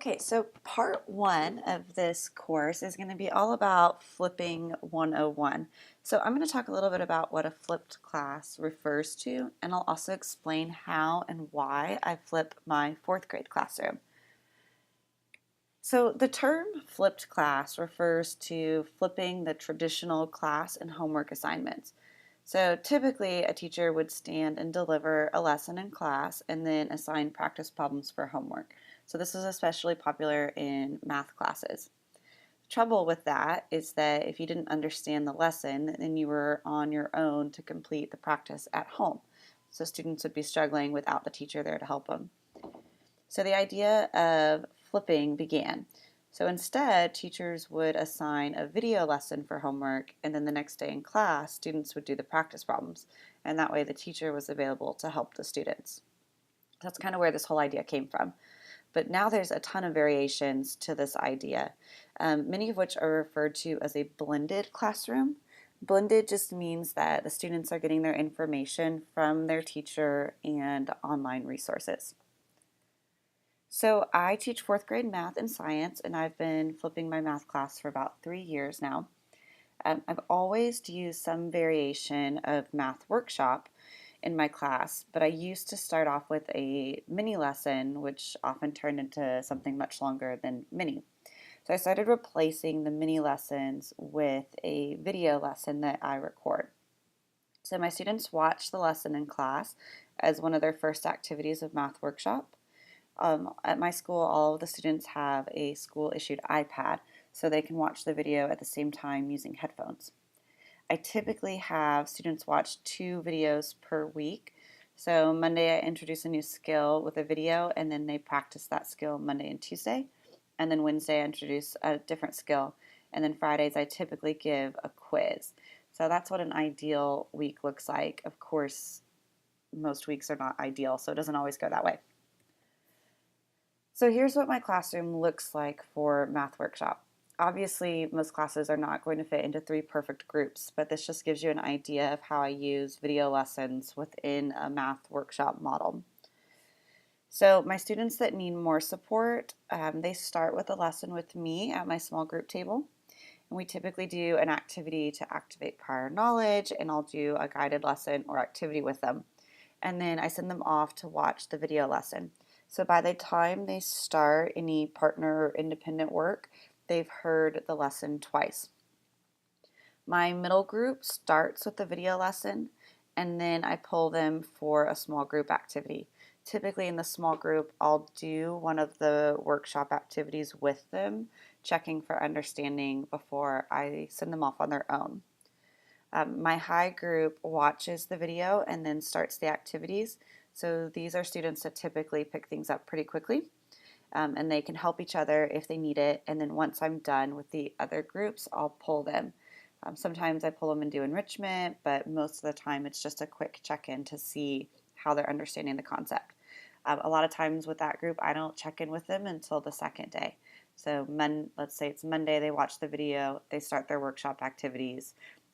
Okay, so part one of this course is going to be all about flipping 101. So I'm going to talk a little bit about what a flipped class refers to, and I'll also explain how and why I flip my fourth grade classroom. So the term flipped class refers to flipping the traditional class and homework assignments. So typically a teacher would stand and deliver a lesson in class and then assign practice problems for homework. So this is especially popular in math classes. The trouble with that is that if you didn't understand the lesson, then you were on your own to complete the practice at home. So students would be struggling without the teacher there to help them. So the idea of flipping began. So instead, teachers would assign a video lesson for homework, and then the next day in class, students would do the practice problems. And that way, the teacher was available to help the students. That's kind of where this whole idea came from. But now there's a ton of variations to this idea, many of which are referred to as a blended classroom. Blended just means that the students are getting their information from their teacher and online resources. So I teach fourth grade math and science, and I've been flipping my math class for about 3 years now. I've always used some variation of math workshop in my class, but I used to start off with a mini lesson, which often turned into something much longer than mini. So I started replacing the mini lessons with a video lesson that I record. So my students watch the lesson in class as one of their first activities of math workshop. At my school, all of the students have a school-issued iPad, so they can watch the video at the same time using headphones. I typically have students watch 2 videos per week. So Monday I introduce a new skill with a video, and then they practice that skill Monday and Tuesday. And then Wednesday I introduce a different skill. And then Fridays I typically give a quiz. So that's what an ideal week looks like. Of course, most weeks are not ideal, so it doesn't always go that way. So here's what my classroom looks like for math workshop. Obviously, most classes are not going to fit into 3 perfect groups, but this just gives you an idea of how I use video lessons within a math workshop model. So my students that need more support, they start with a lesson with me at my small group table. And we typically do an activity to activate prior knowledge, and I'll do a guided lesson or activity with them. And then I send them off to watch the video lesson. So by the time they start any partner or independent work, they've heard the lesson twice. My middle group starts with the video lesson, and then I pull them for a small group activity. Typically in the small group, I'll do one of the workshop activities with them, checking for understanding before I send them off on their own. My high group watches the video and then starts the activities. So these are students that typically pick things up pretty quickly, and they can help each other if they need it. And then once I'm done with the other groups, I'll pull them. Sometimes I pull them and do enrichment, but most of the time it's just a quick check-in to see how they're understanding the concept. A lot of times with that group, I don't check in with them until the second day. So let's say it's Monday, they watch the video, they start their workshop activities.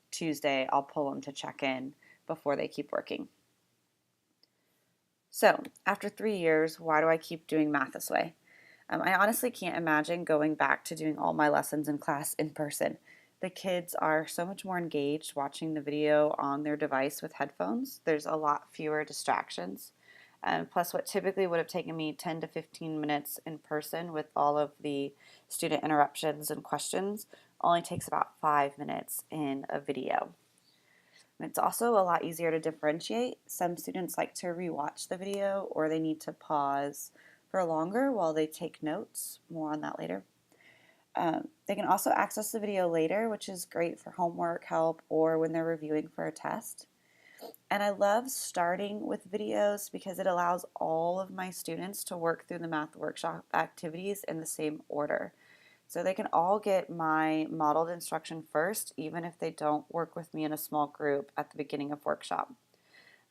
Tuesday, I'll pull them to check in before they keep working. So after 3 years, why do I keep doing math this way? I honestly can't imagine going back to doing all my lessons in class in person. The kids are so much more engaged watching the video on their device with headphones. There's a lot fewer distractions. Plus, what typically would have taken me 10 to 15 minutes in person with all of the student interruptions and questions only takes about 5 minutes in a video. It's also a lot easier to differentiate. Some students like to rewatch the video, or they need to pause for longer while they take notes. More on that later. They can also access the video later, which is great for homework help or when they're reviewing for a test. And I love starting with videos because it allows all of my students to work through the math workshop activities in the same order. So they can all get my modeled instruction first, even if they don't work with me in a small group at the beginning of workshop.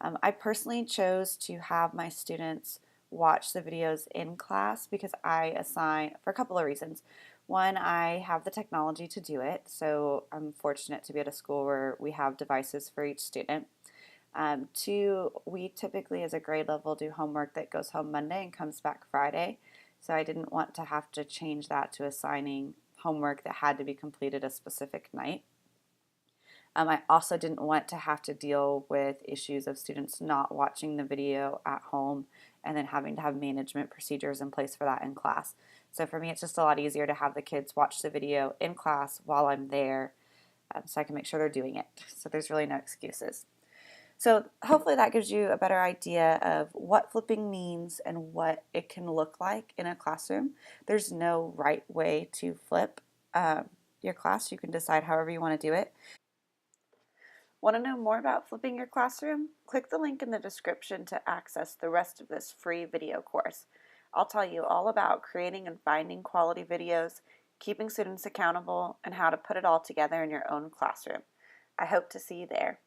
I personally chose to have my students watch the videos in class because I assign, for a couple of reasons. One, I have the technology to do it, so I'm fortunate to be at a school where we have devices for each student. Two, we typically as a grade level do homework that goes home Monday and comes back Friday. So I didn't want to have to change that to assigning homework that had to be completed a specific night. I also didn't want to have to deal with issues of students not watching the video at home and then having to have management procedures in place for that in class. So for me, it's just a lot easier to have the kids watch the video in class while I'm there, so I can make sure they're doing it. So there's really no excuses. So hopefully that gives you a better idea of what flipping means and what it can look like in a classroom. There's no right way to flip your class. You can decide however you want to do it. Want to know more about flipping your classroom? Click the link in the description to access the rest of this free video course. I'll tell you all about creating and finding quality videos, keeping students accountable, and how to put it all together in your own classroom. I hope to see you there.